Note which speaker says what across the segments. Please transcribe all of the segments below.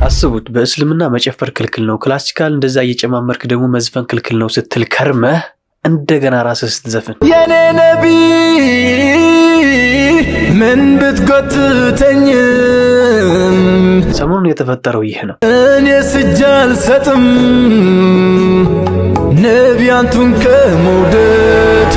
Speaker 1: አስቡት በእስልምና መጨፈር ክልክል ነው፣ ክላሲካል እንደዛ እየጨማመርክ ደግሞ መዝፈን ክልክል ነው ስትል ከርመህ እንደገና ራስህ ስትዘፍን
Speaker 2: የኔ ነቢ ምን ብትጎትተኝ
Speaker 1: ሰሞኑን የተፈጠረው ይህ ነው።
Speaker 2: እኔ ስጃል ሰጥም ነቢያንቱን ከመውደድ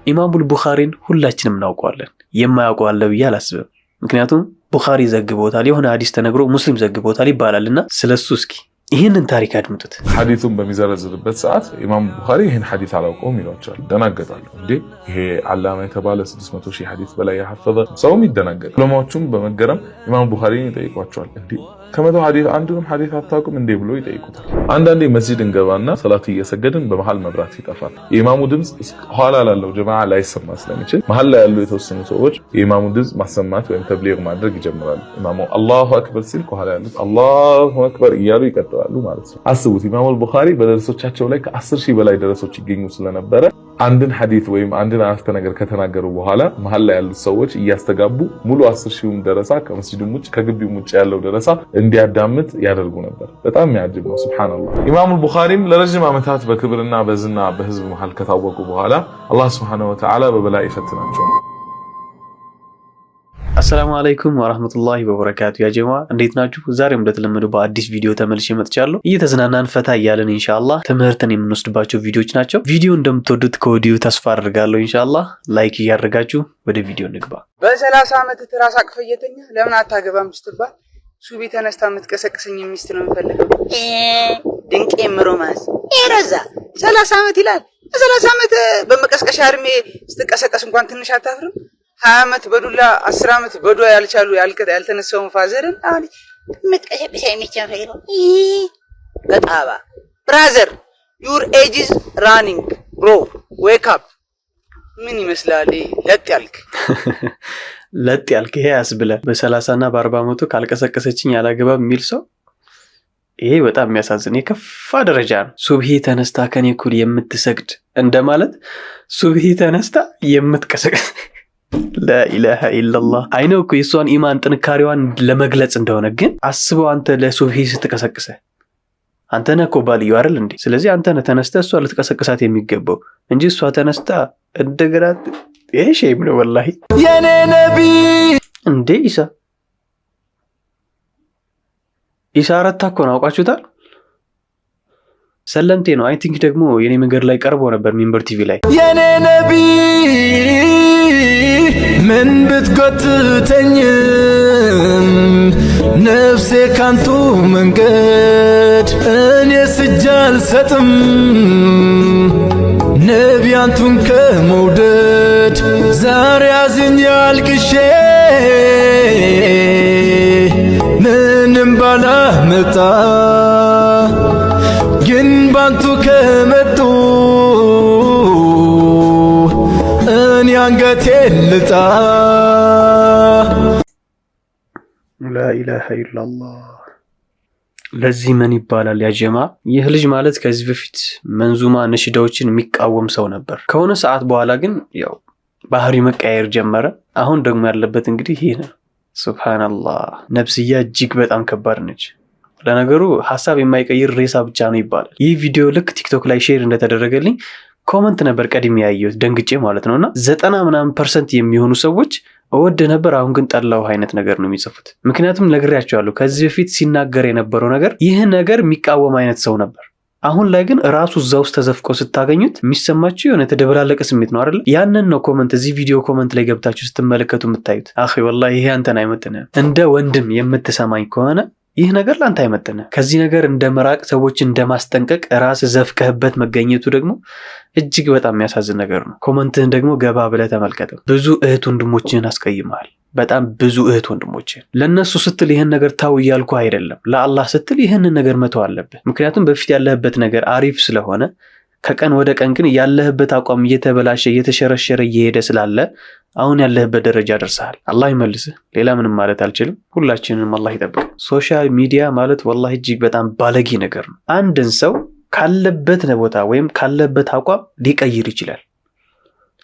Speaker 1: ኢማሙል ቡኻሪን ሁላችንም እናውቀዋለን። የማያውቀው አለ ብዬ አላስብም። ምክንያቱም ቡኻሪ ዘግቦታል፣ የሆነ ሐዲስ ተነግሮ ሙስሊም ዘግቦታል ይባላልና ስለሱ እስኪ ይህንን ታሪክ አድምጡት።
Speaker 3: ሐዲሱን በሚዘረዝርበት ሰዓት ኢማሙ ቡኻሪ ይህን ሐዲስ አላውቀውም ይሏቸዋል። ደናገጣሉ። እንዴ ይሄ አላማ የተባለ 600 ሺህ ሐዲስ በላይ ያሐፈዘ ሰውም ይደናገጣል። ዑለማዎቹም በመገረም ኢማሙ ቡኻሪን ይጠይቋቸዋል። እንዴ ከመቶ ሐዲስ አንዱንም ሐዲስ አታውቁም እንዴ ብሎ ይጠይቁታል። አንዳንዴ መስጂድ እንገባና ሰላት እየሰገድን በመሃል መብራት ይጠፋል። የኢማሙ ድምጽ ኋላ ላለው ጀማዓ ላይሰማ ስለሚችል መሃል ላይ ያሉ የተወሰኑ ሰዎች የኢማሙ ድምጽ ማሰማት ወይም ተብሊግ ማድረግ ይጀምራሉ። ኢማሙ አላሁ አክበር ሲል ከኋላ ያሉት አላሁ አክበር እያሉ ይቀጥላሉ ማለት ነው። አስቡት ኢማሙ ቡኻሪ በደረሶቻቸው ላይ ከ10 ሺህ በላይ ደረሶች ይገኙ ስለነበረ አንድን ሐዲስ ወይም አንድን አረፍተ ነገር ከተናገሩ በኋላ መሃል ላይ ያሉት ሰዎች እያስተጋቡ ሙሉ 10 ሺህም ደረሳ ከመስጂዱም ውጭ ከግቢውም ውጭ ያለው ደረሳ እንዲያዳምጥ ያደርጉ ነበር። በጣም የሚያጅብ ነው። ሱብሃንአላህ። ኢማሙ ቡኻሪም ለረጅም ዓመታት በክብርና በዝና በህዝብ መሃል ከታወቁ በኋላ አላህ ሱብሃነሁ ወተዓላ በበላይ ይፈትናቸው።
Speaker 1: አሰላሙ አለይኩም ወራህመቱላሂ ወበረካቱ። ያ ጀማ እንዴት ናችሁ? ዛሬም እንደተለመደው በአዲስ ቪዲዮ ተመልሼ መጥቻለሁ። እየተዝናናን ፈታ እያለን ኢንሻአላህ ትምህርትን የምንወስድባቸው ቪዲዮዎች ናቸው። ቪዲዮ እንደምትወዱት ከወዲሁ ተስፋ አድርጋለሁ። ኢንሻአላህ ላይክ እያደረጋችሁ ወደ ቪዲዮ እንግባ።
Speaker 4: በ30 ዓመት ትራስ አቅፈየተኛ ለምን አታገባም ስትባል ሱቢ ተነስታ የምትቀሰቅሰኝ ሚስት ነው የምፈልገው። ድንቄ ምሮማስ ኤረዛ 30 ዓመት ይላል። 30 ዓመት በመቀስቀሻ እድሜ ስትቀሰቀስ እንኳን ትንሽ አታፍርም? 20 ዓመት በዱላ 10 ዓመት በዱላ ያልቻሉ ያልተነሳውን ፋዘርን አሁን ምትቀሰቅሰኝ ሚስት ነው የምፈልገው። በጣባ ብራዘር ዩር ኤጅ ኢዝ ራኒንግ ብሮ ዌክ አፕ። ምን ይመስላል ለጥ ያልክ
Speaker 1: ለጥ ያልክ ይሄ ያስብለ በ30 እና በ40 ዓመቱ ካልቀሰቀሰችኝ ያላገባም የሚል ሰው ይሄ በጣም የሚያሳዝን የከፋ ደረጃ ነው። ሱብሂ ተነስታ ከኔ እኩል የምትሰግድ እንደማለት ሱብሂ ተነስታ የምትቀሰቅስ ላኢላሃ ኢላላህ። አይነው እኮ የሷን ኢማን ጥንካሬዋን ለመግለጽ እንደሆነ ግን አስበው አንተ ለሱብሂ ስትቀሰቅሰ አንተ ነህ እኮ ባልየው አይደል እንዴ? ስለዚህ አንተ ነህ ተነስተህ እሷ ልትቀሰቅሳት የሚገባው እንጂ እሷ ተነስታ እንደገና ይሄ ሼም ነው ወላሂ።
Speaker 2: የኔ ነቢ
Speaker 1: እንዴ ኢሳ አረታ እኮ ነው አውቃችሁታል? ሰለምቴ ነው። አይ ቲንክ ደግሞ የኔ መንገድ ላይ ቀርቦ ነበር ሚንበር ቲቪ ላይ።
Speaker 2: የኔ ነቢ ምን ብትጎትተኝ ነፍሴ ካንቱ መንገድ እኔ ስጃል ሰጥም ነቢያንቱን ከመውደድ ዛሬ አዝኜ አልቅሼ ምንም ባላመጣ ግን ባንቱ ከመጡ እኔ አንገቴን ልጣ።
Speaker 1: ላኢላሃ ኢላላህ። ለዚህ ምን ይባላል ያ ጀማ? ይህ ልጅ ማለት ከዚህ በፊት መንዙማ ነሽዳዎችን የሚቃወም ሰው ነበር። ከሆነ ሰዓት በኋላ ግን ያው ባህሪ መቀየር ጀመረ። አሁን ደግሞ ያለበት እንግዲህ ይሄ ነው። ሱብሃንአላህ። ነፍስያ እጅግ በጣም ከባድ ነች። ለነገሩ ሐሳብ የማይቀይር ሬሳ ብቻ ነው ይባላል። ይህ ቪዲዮ ልክ ቲክቶክ ላይ ሼር እንደተደረገልኝ ኮመንት ነበር ቀድሜ ያየሁት ደንግጬ ማለት ነውና 90% የሚሆኑ ሰዎች እወድ ነበር አሁን ግን ጠላው አይነት ነገር ነው የሚጽፉት። ምክንያቱም ነግሬያቸዋለሁ ከዚህ በፊት ሲናገር የነበረው ነገር ይህ ነገር የሚቃወም አይነት ሰው ነበር። አሁን ላይ ግን ራሱ እዛው ውስጥ ተዘፍቆ ስታገኙት የሚሰማችሁ የሆነ ተደበላለቀ ስሜት ነው አይደል? ያንን ነው ኮመንት እዚህ ቪዲዮ ኮመንት ላይ ገብታችሁ ስትመለከቱ የምታዩት። አኺ ወላሂ ይሄ አንተን አይመጥንም። እንደ ወንድም የምትሰማኝ ከሆነ ይህ ነገር ላንተ አይመጥንም። ከዚህ ነገር እንደመራቅ ሰዎችን እንደማስጠንቀቅ ራስ ዘፍከህበት መገኘቱ ደግሞ እጅግ በጣም የሚያሳዝን ነገር ነው። ኮመንትህን ደግሞ ገባ ብለህ ተመልከተው። ብዙ እህት ወንድሞችህን አስቀይመሃል። በጣም ብዙ እህት ወንድሞችህን። ለነሱ ስትል ይህን ነገር ታው እያልኩ አይደለም። ለአላህ ስትል ይህንን ነገር መተው አለብህ። ምክንያቱም በፊት ያለህበት ነገር አሪፍ ስለሆነ ከቀን ወደ ቀን ግን ያለህበት አቋም እየተበላሸ እየተሸረሸረ እየሄደ ስላለ አሁን ያለህበት ደረጃ ደርሰሃል። አላህ ይመልስህ። ሌላ ምንም ማለት አልችልም። ሁላችንንም አላህ ይጠብቅ። ሶሻል ሚዲያ ማለት ወላሂ እጅግ በጣም ባለጌ ነገር ነው። አንድን ሰው ካለበት ቦታ ወይም ካለበት አቋም ሊቀይር ይችላል።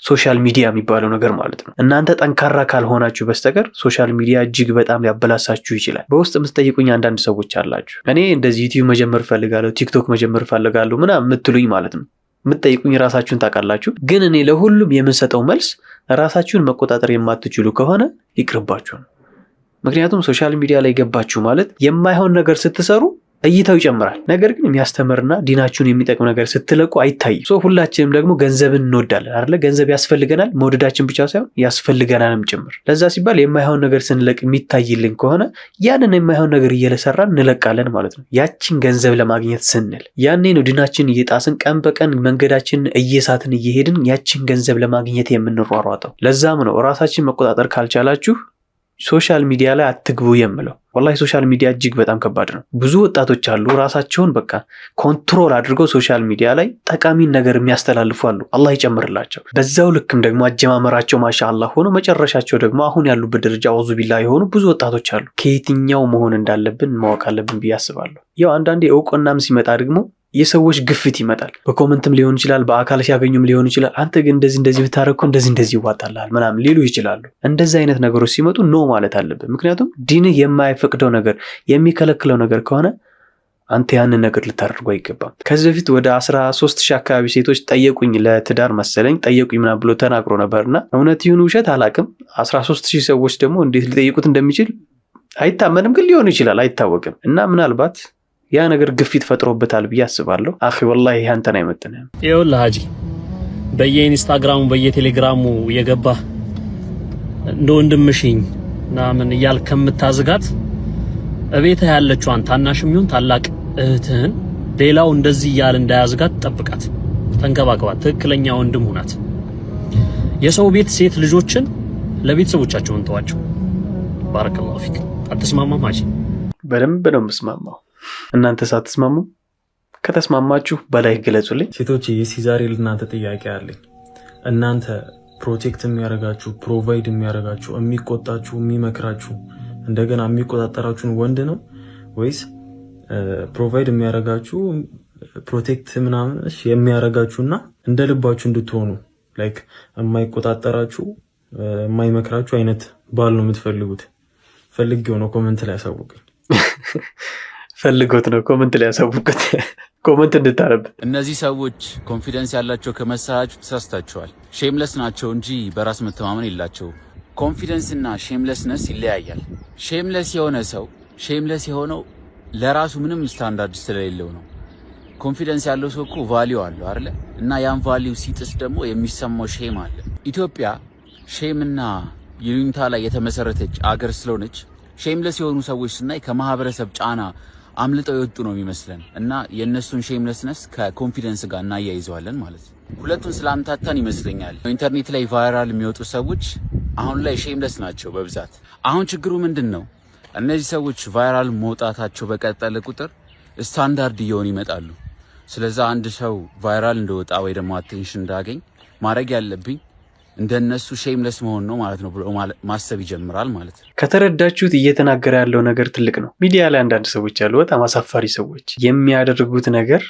Speaker 1: ሶሻል ሚዲያ የሚባለው ነገር ማለት ነው። እናንተ ጠንካራ ካልሆናችሁ በስተቀር ሶሻል ሚዲያ እጅግ በጣም ሊያበላሳችሁ ይችላል። በውስጥ የምትጠይቁኝ አንዳንድ ሰዎች አላችሁ። እኔ እንደዚህ ዩቲዩብ መጀመር ፈልጋለሁ፣ ቲክቶክ መጀመር ፈልጋለሁ ምናምን የምትሉኝ ማለት ነው። የምትጠይቁኝ ራሳችሁን ታውቃላችሁ። ግን እኔ ለሁሉም የምንሰጠው መልስ ራሳችሁን መቆጣጠር የማትችሉ ከሆነ ይቅርባችሁ ነው። ምክንያቱም ሶሻል ሚዲያ ላይ ገባችሁ ማለት የማይሆን ነገር ስትሰሩ እይታው ይጨምራል። ነገር ግን የሚያስተምርና ዲናችሁን የሚጠቅም ነገር ስትለቁ አይታይም። ሁላችንም ደግሞ ገንዘብን እንወዳለን አይደለ? ገንዘብ ያስፈልገናል። መውደዳችን ብቻ ሳይሆን ያስፈልገናልም ጭምር። ለዛ ሲባል የማይሆን ነገር ስንለቅ የሚታይልን ከሆነ ያንን የማይሆን ነገር እየሰራን እንለቃለን ማለት ነው። ያችን ገንዘብ ለማግኘት ስንል ያኔ ነው ዲናችን እየጣስን ቀን በቀን መንገዳችንን እየሳትን እየሄድን ያችን ገንዘብ ለማግኘት የምንሯሯጠው። ለዛም ነው ራሳችን መቆጣጠር ካልቻላችሁ ሶሻል ሚዲያ ላይ አትግቡ የምለው። ወላሂ ሶሻል ሚዲያ እጅግ በጣም ከባድ ነው። ብዙ ወጣቶች አሉ ራሳቸውን በቃ ኮንትሮል አድርገው ሶሻል ሚዲያ ላይ ጠቃሚን ነገር የሚያስተላልፉ አሉ። አላህ ይጨምርላቸው። በዛው ልክም ደግሞ አጀማመራቸው ማሻአላህ ሆኖ መጨረሻቸው ደግሞ አሁን ያሉበት ደረጃ አውዙ ቢላህ የሆኑ ብዙ ወጣቶች አሉ። ከየትኛው መሆን እንዳለብን ማወቅ አለብን ብዬ አስባለሁ። ያው አንዳንዴ እውቅናም ሲመጣ ደግሞ የሰዎች ግፍት ይመጣል። በኮመንትም ሊሆን ይችላል፣ በአካል ሲያገኙም ሊሆን ይችላል። አንተ ግን እንደዚህ ብታረኩ እንደዚህ ይዋጣልሃል ምናምን ሊሉ ይችላሉ። እንደዚህ አይነት ነገሮች ሲመጡ ኖ ማለት አለብን። ምክንያቱም ዲንህ የማይፈቅደው ነገር የሚከለክለው ነገር ከሆነ አንተ ያንን ነገር ልታደርጉ አይገባም። ከዚህ በፊት ወደ 13,000 አካባቢ ሴቶች ጠየቁኝ፣ ለትዳር መሰለኝ ጠየቁኝ ምናምን ብሎ ተናግሮ ነበርና እውነት ይሁን ውሸት አላቅም። 13,000 ሰዎች ደግሞ እንዴት ሊጠይቁት እንደሚችል አይታመንም፣ ግን ሊሆን ይችላል አይታወቅም። እና ምናልባት ያ ነገር ግፊት ፈጥሮበታል ብዬ አስባለሁ። አኺ ወላሂ አንተን አይመጥንም።
Speaker 5: ይኸውልህ ሀጂ በየኢንስታግራሙ በየቴሌግራሙ የገባ እንደ ወንድምሽኝ ምናምን እያልክ ከምታዝጋት እቤትህ ያለችዋን ታናሽም ይሁን ታላቅ እህትህን ሌላው እንደዚህ እያለ እንዳያዝጋት ጠብቃት፣ ተንከባከባት። ትክክለኛ ወንድም ሁናት። የሰው ቤት ሴት ልጆችን ለቤተሰቦቻቸው እንተዋቸው። ባረከላሁ ፊክ። አትስማማም ሀጂ?
Speaker 1: በደንብ ነው የምስማማው። እናንተ ሳትስማሙ ከተስማማችሁ በላይ ገለጹልኝ።
Speaker 6: ሴቶች የሲ ዛሬ ለእናንተ ጥያቄ አለኝ። እናንተ ፕሮቴክት የሚያደርጋችሁ ፕሮቫይድ የሚያደርጋችሁ የሚቆጣችሁ የሚመክራችሁ እንደገና የሚቆጣጠራችሁን ወንድ ነው ወይስ ፕሮቫይድ የሚያደርጋችሁ ፕሮቴክት ምናምን የሚያደርጋችሁና እንደ ልባችሁ እንድትሆኑ ላይክ የማይቆጣጠራችሁ የማይመክራችሁ አይነት ባል ነው የምትፈልጉት? ፈልጌው ነው ኮሜንት ላይ ያሳውቁኝ።
Speaker 1: ፈልጎት ነው ኮሜንት ላይ ያሳውቁት። ኮሜንት እንድታረብ።
Speaker 7: እነዚህ ሰዎች ኮንፊደንስ ያላቸው ከመሰላችሁ ተሳስታችኋል። ሼምለስ ናቸው እንጂ በራስ መተማመን የላቸው። ኮንፊደንስ እና ሼምለስነስ ይለያያል። ሼምለስ የሆነ ሰው ሼምለስ የሆነው ለራሱ ምንም ስታንዳርድ ስለሌለው ነው። ኮንፊደንስ ያለው ሰው እኮ ቫልዩ አለው አይደል? እና ያን ቫልዩ ሲጥስ ደግሞ የሚሰማው ሼም አለ። ኢትዮጵያ ሼም እና ይሉኝታ ላይ የተመሰረተች አገር ስለሆነች ሼምለስ የሆኑ ሰዎች ስናይ ከማህበረሰብ ጫና አምልጠው የወጡ ነው የሚመስለን እና የእነሱን ሼምለስነስ ከኮንፊደንስ ጋር እናያይዘዋለን ማለት ነው። ሁለቱን ስላምታታን ይመስለኛል ኢንተርኔት ላይ ቫይራል የሚወጡ ሰዎች አሁን ላይ ሼምለስ ናቸው በብዛት። አሁን ችግሩ ምንድን ነው? እነዚህ ሰዎች ቫይራል መውጣታቸው በቀጠለ ቁጥር ስታንዳርድ እየሆኑ ይመጣሉ። ስለዚህ አንድ ሰው ቫይራል እንደወጣ ወይ ደግሞ አቴንሽን እንዳገኝ ማድረግ ያለብኝ እንደነሱ ሼምለስ መሆን ነው ማለት ነው ብሎ ማሰብ ይጀምራል ማለት ነው።
Speaker 1: ከተረዳችሁት እየተናገረ ያለው ነገር ትልቅ ነው። ሚዲያ ላይ አንዳንድ ሰዎች አሉ በጣም አሳፋሪ ሰዎች፣ የሚያደርጉት ነገር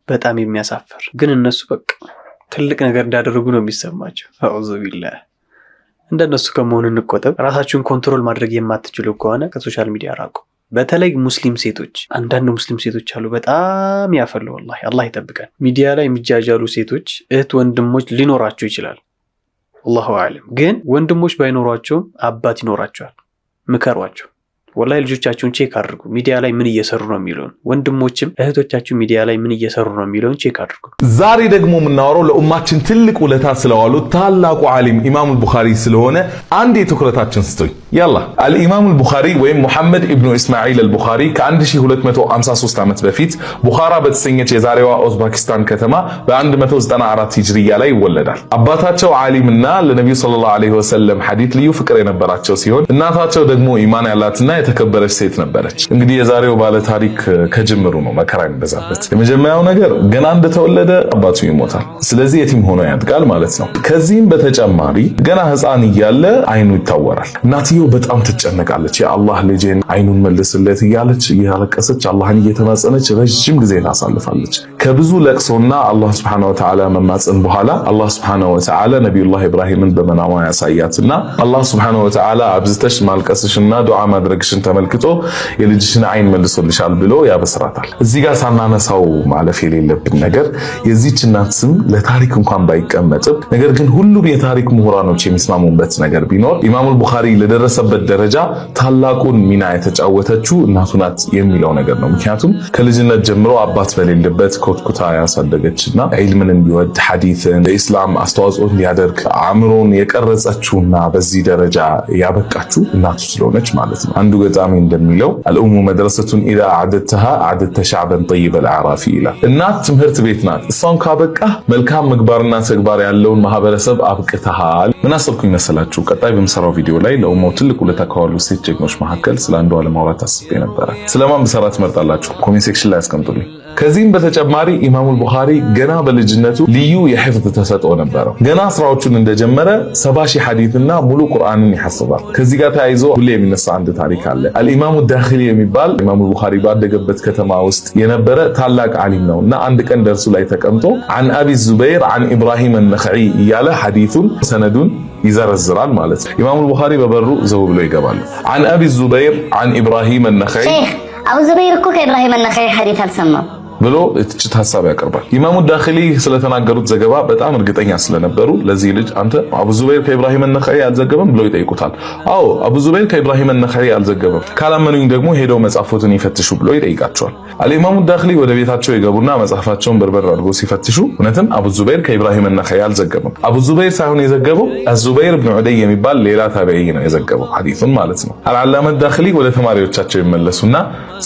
Speaker 1: በጣም የሚያሳፈር፣ ግን እነሱ በቃ ትልቅ ነገር እንዳደረጉ ነው የሚሰማቸው። አዑዙ ቢላህ። እንደነሱ ከመሆን እንቆጠብ። ራሳችሁን ኮንትሮል ማድረግ የማትችሉ ከሆነ ከሶሻል ሚዲያ ራቁ። በተለይ ሙስሊም ሴቶች፣ አንዳንድ ሙስሊም ሴቶች አሉ በጣም ያፈሉ። ወላሂ አላህ ይጠብቀን። ሚዲያ ላይ የሚጃጃሉ ሴቶች እህት ወንድሞች ሊኖራቸው ይችላል፣ አላሁ አዕለም። ግን ወንድሞች ባይኖሯቸውም አባት ይኖራቸዋል። ምከሯቸው። ወላሂ ልጆቻችሁን ቼክ አድርጉ፣ ሚዲያ ላይ ምን እየሰሩ ነው የሚለውን። ወንድሞችም እህቶቻችሁ ሚዲያ ላይ ምን እየሰሩ ነው የሚለውን ቼክ አድርጉ።
Speaker 3: ዛሬ ደግሞ የምናወራው ለኡማችን ትልቅ ውለታ ስለዋሉት ታላቁ ዓሊም ኢማም አልቡኻሪ ስለሆነ አንድ የትኩረታችን ስቶኝ ያላ አልኢማም አልቡኻሪ ወይም ሙሐመድ ኢብኑ እስማዒል አልቡኻሪ ከ1253 ዓመት በፊት ቡኻራ በተሰኘች የዛሬዋ ኡዝቤኪስታን ከተማ በ194 ሂጅሪያ ላይ ይወለዳል። አባታቸው ዓሊምና ለነብዩ ሰለላሁ ዐለይሂ ወሰለም ሐዲስ ልዩ ፍቅር የነበራቸው ሲሆን እናታቸው ደግሞ ኢማን ያላትና የተከበረች ሴት ነበረች። እንግዲህ የዛሬው ባለ ታሪክ ከጅምሩ ነው መከራ የሚበዛበት። የመጀመሪያው ነገር ገና እንደተወለደ አባቱ ይሞታል። ስለዚህ የቲም ሆኖ ያድጋል ማለት ነው። ከዚህም በተጨማሪ ገና ሕፃን እያለ አይኑ ይታወራል። እናትየው በጣም ትጨነቃለች። የአላህ ልጄን አይኑን መልስለት እያለች እያለቀሰች አላህን እየተማጸነች ረጅም ጊዜ ታሳልፋለች። ከብዙ ለቅሶና አላህ Subhanahu Wa Ta'ala መማጸን በኋላ አላህ Subhanahu Wa Ta'ala ነብዩላህ ኢብራሂምን በመናማ ያሳያትና አላህ Subhanahu Wa Ta'ala አብዝተሽ ማልቀስሽና ዱዓ ማድረግሽን ተመልክቶ የልጅሽን አይን መልሶልሻል ብሎ ያበስራታል። እዚህ ጋር ሳናነሳው ማለፍ የሌለብን ነገር የዚህች እናት ስም ለታሪክ እንኳን ባይቀመጥም ነገር ግን ሁሉም የታሪክ ምሁራኖች የሚስማሙበት ነገር ቢኖር ኢማሙ ቡኻሪ ለደረሰበት ደረጃ ታላቁን ሚና የተጫወተችው እናቱ ናት የሚለው ነገር ነው። ምክንያቱም ከልጅነት ጀምሮ አባት በሌለበት ኮትኩታ ያሳደገችና ዒልምን እንዲወድ ሐዲስን ለኢስላም አስተዋጽኦ እንዲያደርግ አእምሮን የቀረጸችውና በዚህ ደረጃ ያበቃችው እናቱ ስለሆነች ማለት ነው። አንዱ ገጣሚ እንደሚለው አልኡሙ መድረሰቱን ኢዛ አዕደተሃ አዕደተ ሸዕበን ጠይበ አልአዕራፊ ይላል። እናት ትምህርት ቤት ናት። እሷን ካበቃ መልካም ምግባርና ተግባር ያለውን ማህበረሰብ አብቅተሃል። ምን አሰብኩኝ መሰላችሁ? ቀጣይ በምሰራው ቪዲዮ ላይ ለኡማው ትልቅ ውለታ ከዋሉ ሴት ጀግኖች መካከል ስለ አንዷ ለማውራት አስቤ ነበረ። ስለማን ብሰራ ትመርጣላችሁ? ኮሜንት ሴክሽን ላይ አስቀምጡልኝ። ከዚህም በተጨማሪ ኢማሙ ቡኻሪ ገና በልጅነቱ ልዩ የሕፍዝ ተሰጥኦ ነበረው። ገና ስራዎቹን እንደጀመረ 70 ሺህ ሐዲስና ሙሉ ቁርአንን ይሐፍዛል። ከዚህ ጋር ተያይዞ ሁሌ የሚነሳ አንድ ታሪክ አለ። አልኢማሙ ዳኺሊ የሚባል ኢማሙ ቡኻሪ ባደገበት ከተማ ውስጥ የነበረ ታላቅ ዓሊም ነውና አንድ ቀን ደርሱ ላይ ተቀምጦ عن ابي الزبير عن ابراهيم النخعي እያለ ሐዲሱን ሰነዱን ይዘረዝራል ማለት ነው። ኢማሙ ቡኻሪ በበሩ ዘው ብሎ ይገባሉ። عن ابي الزبير عن ابراهيم النخعي
Speaker 8: شيخ ابو الزبير እኮ ከኢብራሂም النخعي ሐዲስ አልሰማም
Speaker 3: ብሎ ትችት ሐሳብ ያቀርባል። ኢማሙ ዳኺሊ ስለተናገሩት ዘገባ በጣም እርግጠኛ ስለነበሩ ለዚህ ልጅ አንተ አቡ ዙበይር ከኢብራሂም النخعي አልዘገበም ብለው ይጠይቁታል። አዎ አቡ ዙበይር ከኢብራሂም النخعي አልዘገበም፣ ካላመኑኝ ደግሞ ሄደው መጽሐፎትን ይፈትሹ ብሎ ይጠይቃቸዋል። አልኢማሙ ዳኺሊ ወደ ቤታቸው ይገቡና መጽሐፋቸውን በርበር አድርገው ሲፈትሹ እውነትም አቡ ዙበይር ከኢብራሂም النخعي አልዘገበም። አቡ ዙበይር ሳይሆን የዘገበው አዙበይር ኢብኑ ዑደይ የሚባል ሌላ ታቢዒ ነው የዘገበው ሐዲሱን ማለት ነው። አልዓላማ ዳኺሊ ወደ ተማሪዎቻቸው ይመለሱና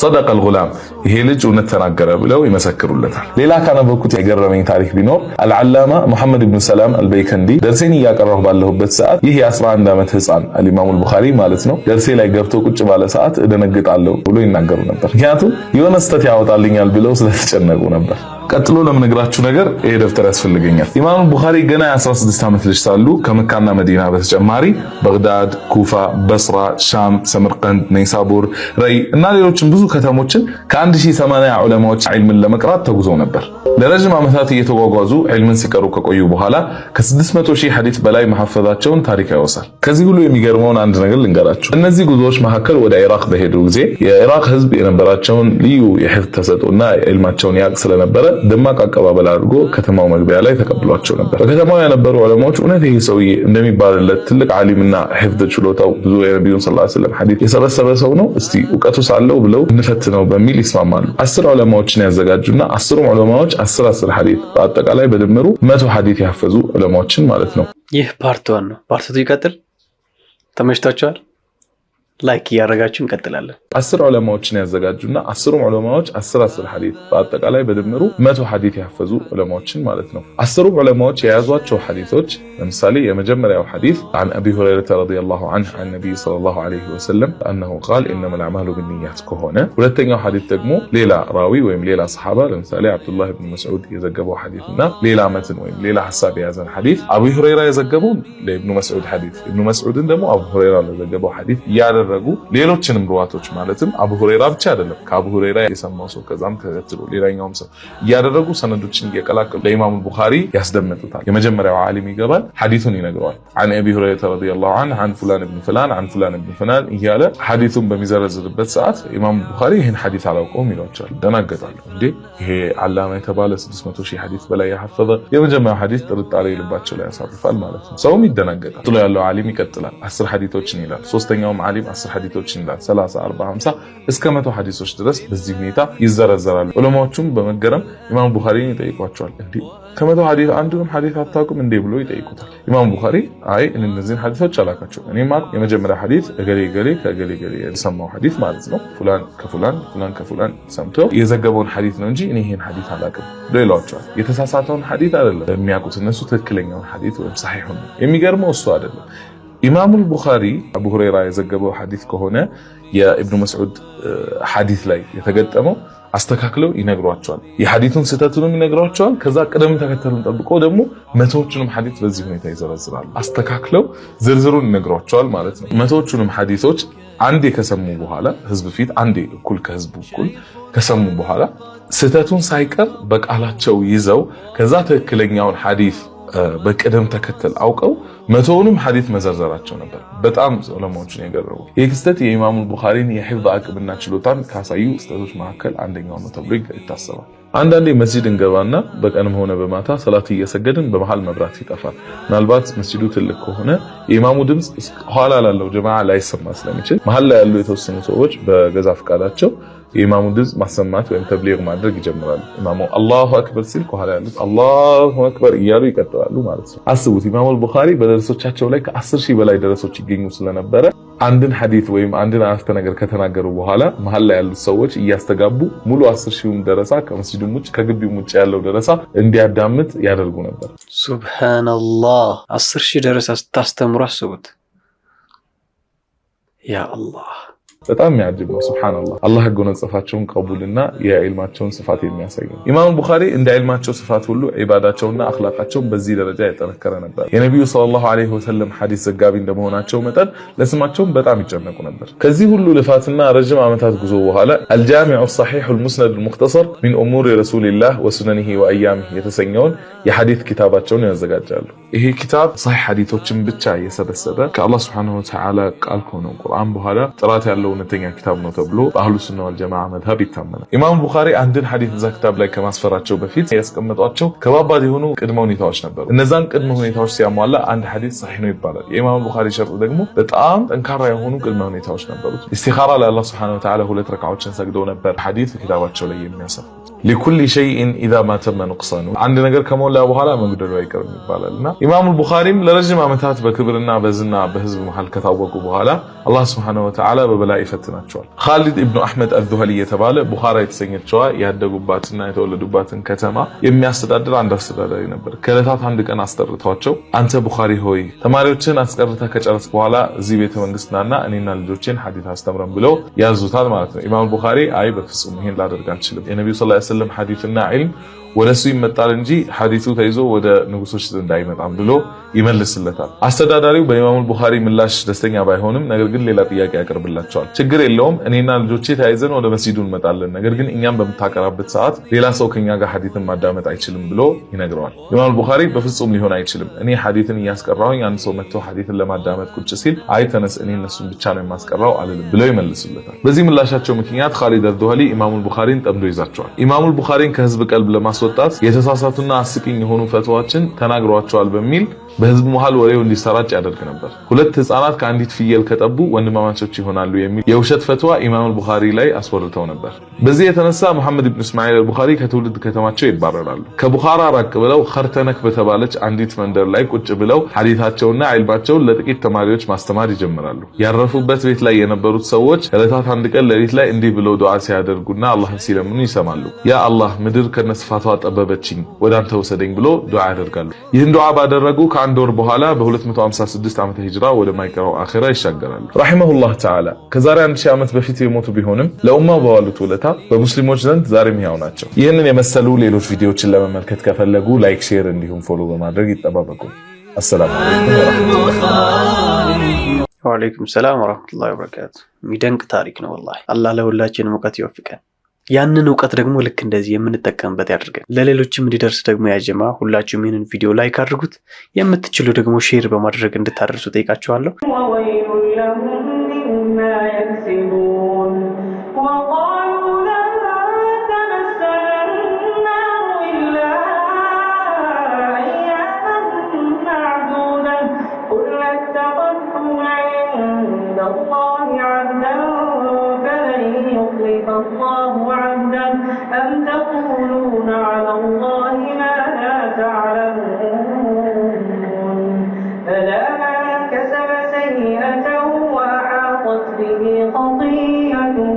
Speaker 3: صدق الغلام ይሄ ልጅ እውነት ተናገረ ብለው ይመሰክሩለታል። ሌላ ካነበብኩት የገረመኝ ታሪክ ቢኖር አልዓላማ ሙሐመድ ኢብኑ ሰላም አልበይከንዲ ደርሴን እያቀረሁ ባለሁበት ሰዓት ይህ የ11 ዓመት ህፃን አልኢማሙ ቡኻሪ ማለት ነው ደርሴ ላይ ገብቶ ቁጭ ባለ ሰዓት እደነግጣለሁ ብሎ ይናገሩ ነበር። ምክንያቱም የሆነ ስህተት ያወጣልኛል ብለው ስለተጨነቁ ነበር። ቀጥሎ ለምነግራችሁ ነገር ይሄ ደብተር ያስፈልገኛል። ኢማሙ ቡኻሪ ገና የ16 ዓመት ልጅ ሳሉ ከመካና መዲና በተጨማሪ በግዳድ፣ ኩፋ፣ በስራ፣ ሻም፣ ሰመርቀንድ፣ ነይሳቡር፣ ረይ እና ሌሎችም ብዙ ከተሞችን ከ1080 ዑለማዎች ዒልምን ለመቅራት ተጉዘው ነበር። ለረጅም ዓመታት እየተጓጓዙ ዒልምን ሲቀሩ ከቆዩ በኋላ ከ600 ሺህ ሐዲስ በላይ መሐፈዛቸውን ታሪክ ያወሳል። ከዚህ ሁሉ የሚገርመውን አንድ ነገር ልንገራችሁ። እነዚህ ጉዞዎች መካከል ወደ ኢራቅ በሄዱ ጊዜ የኢራቅ ህዝብ የነበራቸውን ልዩ የሕፍዝ ተሰጥኦና ዒልማቸውን ያቅ ስለነበረ ደማቅ አቀባበል አድርጎ ከተማው መግቢያ ላይ ተቀብሏቸው ነበር። በከተማው የነበሩ ዑለማዎች እውነት ይሄ ሰውዬ እንደሚባልለት ትልቅ ዓሊምና ሕፍዝ ችሎታው ብዙ የነብዩን ሰለላሁ ዐለይሂ ወሰለም ሐዲስ የሰበሰበ ሰው ነው፣ እስቲ ዕውቀቱ ሳለው ብለው እንፈትነው በሚል ይስማማሉ። 10 ዑለማዎችን ያዘጋጁና 10ሩም ዑለማዎች 10 ሐዲስ በአጠቃላይ በድምሩ 100 ሐዲስ ያፈዙ ዑለማዎችን ማለት ነው።
Speaker 1: ይህ ፓርት 1 ነው። ፓርት 2 ይቀጥል። ተመችቷችኋል? ላይክ እያደረጋችሁ እንቀጥላለን።
Speaker 3: 10 ዑለማዎችን ያዘጋጁና 10ሩም ዑለማዎች 10 ሐዲስ በአጠቃላይ በድምሩ 100 ሐዲስ ያፈዙ ዑለማዎችን ማለት ነው። 10ሩም ዑለማዎች የያዟቸው ሐዲሶች ለምሳሌ የመጀመሪያው ሐዲስ عن ابي هريره رضي الله عنه عن النبي صلى الله عليه وسلم انه قال انما الاعمال بالنيات ከሆነ ሁለተኛው ሐዲስ ደግሞ ሌላ ራዊ ወይም ሌላ ሰሃባ ለምሳሌ አብዱላህ ኢብኑ መስዑድ የዘገበው ሐዲስና ሌላ መትን ወይም ሌላ ሐሳብ የያዘን ሐዲስ አቡ ሁረይራ የዘገበው ለኢብኑ መስዑድ ሐዲስ ኢብኑ መስዑድን ደግሞ አቡ ሁረይራ የዘገበው ሐዲስ ያደረጉ ሌሎችንም ሩዋቶች ማለትም አቡ ሁረይራ ብቻ አይደለም ከአቡ ሁረይራ የሰማው ሰው ከዛም ተከትሎ ሌላኛውም ሰው ያደረጉ ሰነዶችን እየቀላቀሉ ለኢማሙ ቡኻሪ ያስደምጡታል። የመጀመሪያው ዓሊም ይገባል፣ ሐዲሱን ይነግረዋል። عن ابي هريره رضي الله عنه عن فلان ابن فلان عن فلان ابن فلان እያለ ሐዲሱን በሚዘረዝርበት ሰዓት ኢማሙ ቡኻሪ ይሄን ሐዲስ አላውቀውም ይሏቸዋል። ደናገጣሉ። እንዴ ይሄ ዓላማ የተባለ 600 ሺህ ሐዲስ በላይ ያሐፈዘ የመጀመሪያው ሐዲስ ጥርጣሬ ልባቸው ላይ ያሳርፋል ማለት ነው። ሰውም ይደናገጣል። ጥሎ ያለው ዓሊም ይቀጥላል። 10 ሐዲሶችን ይላል። ሶስተኛውም ዓሊም 10 ሐዲሶችን ይላል። 30፣ 40፣ 50 እስከ 100 ሐዲሶች ድረስ በዚህ ሁኔታ ይዘረዘራሉ። ዑለማዎቹም በመገረም ኢማሙ ቡኻሪን ይጠይቋቸዋል። እንዴ ከ100 ሐዲስ አንዱንም ሐዲስ አታውቁም እንዴ ብሎ ይጠይቁታል። ኢማሙ ቡኻሪ አይ እነዚህን ሐዲሶች አላውቃቸውም፣ እኔማ የመጀመሪያ ሐዲስ እገሌ ገሌ ከገሌ ገሌ የሰማው ሐዲስ ማለት ነው ፉላን ከፉላን ፉላን ከፉላን ሰምቶ የዘገበውን ሐዲስ ነው እንጂ እኔ ይሄን ሐዲስ አላውቅም ብሎ ይሏቸዋል። የተሳሳተውን ሐዲስ አይደለም የሚያውቁት እነሱ ትክክለኛውን ሐዲስ ወይም ሰሒሁን ነው። የሚገርመው እሱ አይደለም ኢማሙ አልቡኻሪ አቡ ሁረይራ የዘገበው ሐዲስ ከሆነ የኢብኑ መስዑድ ሐዲስ ላይ የተገጠመው አስተካክለው ይነግሯቸዋል። የሐዲሱን ስህተቱንም ይነግሯቸዋል። ከዛ ቅደም ተከተሉን ጠብቆ ደግሞ መቶዎቹንም ሐዲስ በዚህ ሁኔታ ይዘረዝራሉ። አስተካክለው ዝርዝሩን ይነግሯቸዋል ማለት ነው። መቶዎቹንም ሐዲሶች አንዴ ከሰሙ በኋላ ህዝብ ፊት አንዴ እኩል ከህዝቡ እኩል ከሰሙ በኋላ ስህተቱን ሳይቀር በቃላቸው ይዘው ከዛ ትክክለኛውን ሐዲስ በቅደም ተከተል አውቀው መቶውንም ሐዲስ መዘርዘራቸው ነበር። በጣም ዑለማዎችን የገረመው ይህ ክስተት የኢማሙ ቡኻሪን የሂፍዝ አቅምና ችሎታን ካሳዩ ክስተቶች መካከል አንደኛው ነው ተብሎ ይታሰባል። አንዳንዴ መስጂድ እንገባና በቀንም ሆነ በማታ ሰላት እየሰገድን በመሃል መብራት ይጠፋል። ምናልባት መስጂዱ ትልቅ ከሆነ የኢማሙ ድምጽ ኋላ ላለው ጀማዓ ላይሰማ ስለሚችል መሃል ላይ ያሉ የተወሰኑ ሰዎች በገዛ ፍቃዳቸው የኢማሙ ድምጽ ማሰማት ወይም ተብሊግ ማድረግ ይጀምራሉ። ኢማሙ አላሁ አክበር ሲል ከኋላ ያሉት አላሁ አክበር እያሉ ይቀጥላሉ ማለት ነው። አስቡት ኢማሙ አልቡኻሪ በደረሶቻቸው ላይ ከ10,000 በላይ ደረሶች ይገኙ ስለነበረ አንድን ሐዲስ ወይም አንድን አረፍተ ነገር ከተናገሩ በኋላ መሃል ላይ ያሉት ሰዎች እያስተጋቡ ሙሉ 10,000 ደረሳ ከመስጂዱም ውጭ ከግቢውም ውጭ ያለው ደረሳ እንዲያዳምጥ ያደርጉ ነበር።
Speaker 1: ሱብሃንአላህ 10,000 ደረሳ ስታስተምሩ አስቡት። ያ አላህ
Speaker 3: በጣም የሚያጅብ ነው። ሱብሃንአላህ አላህ ያጎናጸፋቸውን ቀቡልና የዒልማቸውን ስፋት የሚያሳይ ነው። ኢማሙ ቡኻሪ እንደ ዒልማቸው ስፋት ሁሉ ዒባዳቸውና አኽላቃቸው በዚህ ደረጃ የጠነከረ ነበር። የነብዩ ሰለላሁ ዐለይሂ ወሰለም ሐዲስ ዘጋቢ እንደመሆናቸው መጠን ለስማቸውም በጣም ይጨነቁ ነበር። ከዚህ ሁሉ ልፋትና ረጅም ዓመታት ጉዞ በኋላ አልጃሚዑ ሰሒሕ አልሙስነድ አልሙኽተሰር ሚን ኡሙሪ ረሱሊላህ ወሱነኒሂ ወአያሚሂ የተሰኘውን የሐዲስ ኪታባቸውን ያዘጋጃሉ። ይሄ ኪታብ ሰሒሕ ሐዲሶችን ብቻ የሰበሰበ ከአላህ ሱብሓነሁ ወተዓላ ቃል ከሆነው ቁርአን በኋላ ጥራት ያለው እውነተኛ ኪታብ ነው ተብሎ በአህሉ ሱና ወል ጀማዓ መዝሀብ ይታመናል። ኢማሙ ቡኻሪ አንድን ሐዲስ እዛ ኪታብ ላይ ከማስፈራቸው በፊት ያስቀመጧቸው ከባባድ የሆኑ ቅድመ ሁኔታዎች ነበሩ። እነዛን ቅድመ ሁኔታዎች ሲያሟላ አንድ ሐዲስ ሰሒህ ነው ይባላል። የኢማሙ ቡኻሪ ሸርጥ ደግሞ በጣም ጠንካራ የሆኑ ቅድመ ሁኔታዎች ነበሩት። ኢስቲኻራ ለአላህ ሱብሓነሁ ወተዓላ 2 ረካዓዎችን ሰግደው ነበር። ሐዲስ ኪታባቸው ላይ የሚያሰፍሩት لكل شيء اذا ما تم نقصانه አንድ ነገር ከሞላ በኋላ መጉደሉ አይቀርም ይባላልና ኢማሙ ቡኻሪም ለረጅም ዓመታት በክብርና በዝና በህዝብ መሃል ከታወቁ በኋላ አላህ Subhanahu Wa Ta'ala በበላይ ይፈትናቸዋል። ኻሊድ ኢብኑ አህመድ አልዙህሊ የተባለ ቡኻራ የተሰኘችዋ ያደጉባትና የተወለዱባትን ከተማ የሚያስተዳድር አንድ አስተዳዳሪ ነበር። ከዕለታት አንድ ቀን አስጠርቷቸው አንተ ቡኻሪ ሆይ ተማሪዎችን አስቀርተህ ከጨረስክ በኋላ እዚህ ቤተ መንግስት ናና እኔና ልጆቼን ሐዲስ አስተምረን ብለው ያዙታል ማለት ነው። ኢማሙ ቡኻሪ አይ በፍጹም ይሄን ላደርግ አልችልም የነብዩ ሰለላሁ ዐለይሂ ወሰለም ሐዲስና ዒልም ወደሱ ይመጣል እንጂ ሐዲሱ ተይዞ ወደ ንጉሶች ዘንድ አይመጣም ብሎ ይመልስለታል። አስተዳዳሪው በኢማሙ ቡኻሪ ምላሽ ደስተኛ ባይሆንም ነገር ግን ሌላ ጥያቄ ያቀርብላቸዋል። ችግር የለውም እኔና ልጆቼ ተያይዘን ወደ መስጂዱ እንመጣለን፣ ነገር ግን እኛም በመታቀራበት ሰዓት ሌላ ሰው ከኛ ጋር ሐዲስን ማዳመጥ አይችልም ብሎ ይነግረዋል። ኢማሙ ቡኻሪ በፍጹም ሊሆን አይችልም፣ እኔ ሐዲስን እያስቀራሁኝ አንድ ሰው መጥቶ ሐዲስን ለማዳመጥ ቁጭ ሲል አይ ተነስ እኔ እነሱን ብቻ ነው የማስቀራው አልልም ብሎ ይመልሱለታል። በዚህ ምላሻቸው ምክንያት ኻሊድ አልዙህሊ ኢማሙ ቡኻሪን ጠምዶ ይዛቸዋል። ኢማሙ ቡኻሪን ከህዝብ ቀልብ ለማስወጣት የተሳሳቱና አስቂኝ የሆኑ ፈትዋዎችን ተናግሯቸዋል በሚል በህዝብ መሃል ወሬው እንዲሰራጭ ያደርግ ነበር። 2 ህፃናት ከአንዲት ፍየል ከጠቡ ወንድማማቾች ይሆናሉ የሚል የውሸት ፈትዋ ኢማሙ ቡኻሪ ላይ አስወርተው ነበር። በዚህ የተነሳ መሐመድ ኢብኑ እስማኤል አልቡኻሪ ከትውልድ ከተማቸው ይባረራሉ። ከቡኻራ ራቅ ብለው ኸርተነክ በተባለች አንዲት መንደር ላይ ቁጭ ብለው ሐዲታቸውና ዒልማቸውን ለጥቂት ተማሪዎች ማስተማር ይጀምራሉ። ያረፉበት ቤት ላይ የነበሩት ሰዎች ዕለታት አንድ ቀን ሌሊት ላይ እንዲህ ብለው ዱዓ ሲያደርጉና አላህን ሲለምኑ ይሰማሉ። ያ አላህ ምድር ከነስፋቷ ጠበበችኝ ወደ አንተ ወሰደኝ ብሎ ዱዓ ያደርጋሉ። ይህን ዱዓ ባደረጉ ከአንድ ወር በኋላ በ256 ዓመተ ሂጅራ ወደ ማይቀረው አኺራ ይሻገራሉ። ረሂመሁላህ ተዓላ ከዛሬ 1000 ዓመት በፊት የሞቱ ቢሆንም ለኡማው በዋሉት ውለታ በሙስሊሞች ዘንድ ዛሬም ሕያው ናቸው። ይህንን የመሰሉ ሌሎች ቪዲዮዎችን ለመመልከት ከፈለጉ ላይክ፣ ሼር እንዲሁም ፎሎ በማድረግ ይጠባበቁ። አሰላሙ አለይኩም ወራህመቱላሂ
Speaker 1: ወአለይኩም ሰላም ወራህመቱላሂ ወበረካቱ። የሚደንቅ ታሪክ ነው ወላሂ። አላህ ለሁላችንም እውቀት ይወፍቀን። ያንን እውቀት ደግሞ ልክ እንደዚህ የምንጠቀምበት ያድርገን። ለሌሎችም እንዲደርስ ደግሞ ያጀማ ሁላችሁም ይህንን ቪዲዮ ላይክ አድርጉት። የምትችሉ ደግሞ ሼር በማድረግ እንድታደርሱ ጠይቃችኋለሁ።
Speaker 9: أم تقولون على الله ما لا تعلمون فلا من كسب سيئة وأحاطت به خطيئته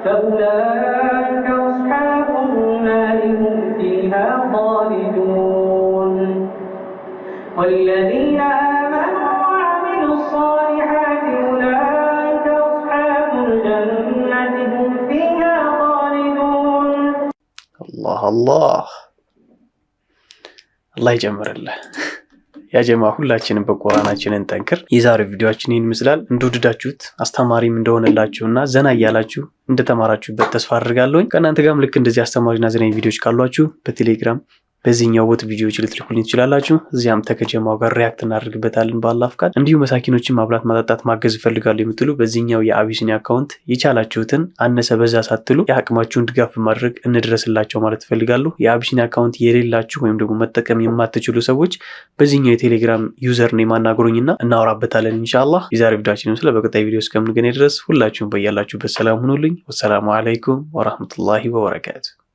Speaker 9: فأولئك أصحاب النار هم فيها خالدون. الجنة هم فيها خالدون
Speaker 1: الله الله الله ይጨምርልህ ያ ጀማ ሁላችንም በቁርአናችን እንጠንክር የዛሬው ቪዲዮአችን ይህን ይመስላል እንደወደዳችሁት አስተማሪም እንደሆነላችሁና ዘና ያላችሁ እንደተማራችሁበት ተስፋ አድርጋለሁ ከእናንተ ጋርም ልክ እንደዚህ አስተማሪና ዘናኝ ቪዲዮዎች ካሏችሁ በቴሌግራም በዚህኛው ወጥ ቪዲዮዎች ልትልኩልኝ ትችላላችሁ እዚያም ተከጀማው ጋር ሪአክት እናደርግበታለን ባላህ ፍቃድ እንዲሁ መሳኪኖችን ማብላት ማጣጣት ማገዝ ፈልጋሉ የምትሉ በዚህኛው የአቢሲኒያ አካውንት የቻላችሁትን አነሰ በዛ ሳትሉ የአቅማችሁን ድጋፍ ማድረግ እንድረስላቸው ማለት ፈልጋለሁ የአቢሲኒያ አካውንት የሌላችሁ ወይም ደግሞ መጠቀም የማትችሉ ሰዎች በዚህኛው የቴሌግራም ዩዘር ኔም አናግሩኝና እናወራበታለን ኢንሻአላህ የዛሬ ቪዲዮአችንን ስለ በቀጣይ ቪዲዮ እስከምንገናኝ ድረስ ሁላችሁም በያላችሁበት ሰላም ሁኑልኝ ወሰላሙ አለይኩም ወራህመቱላሂ ወበረካቱ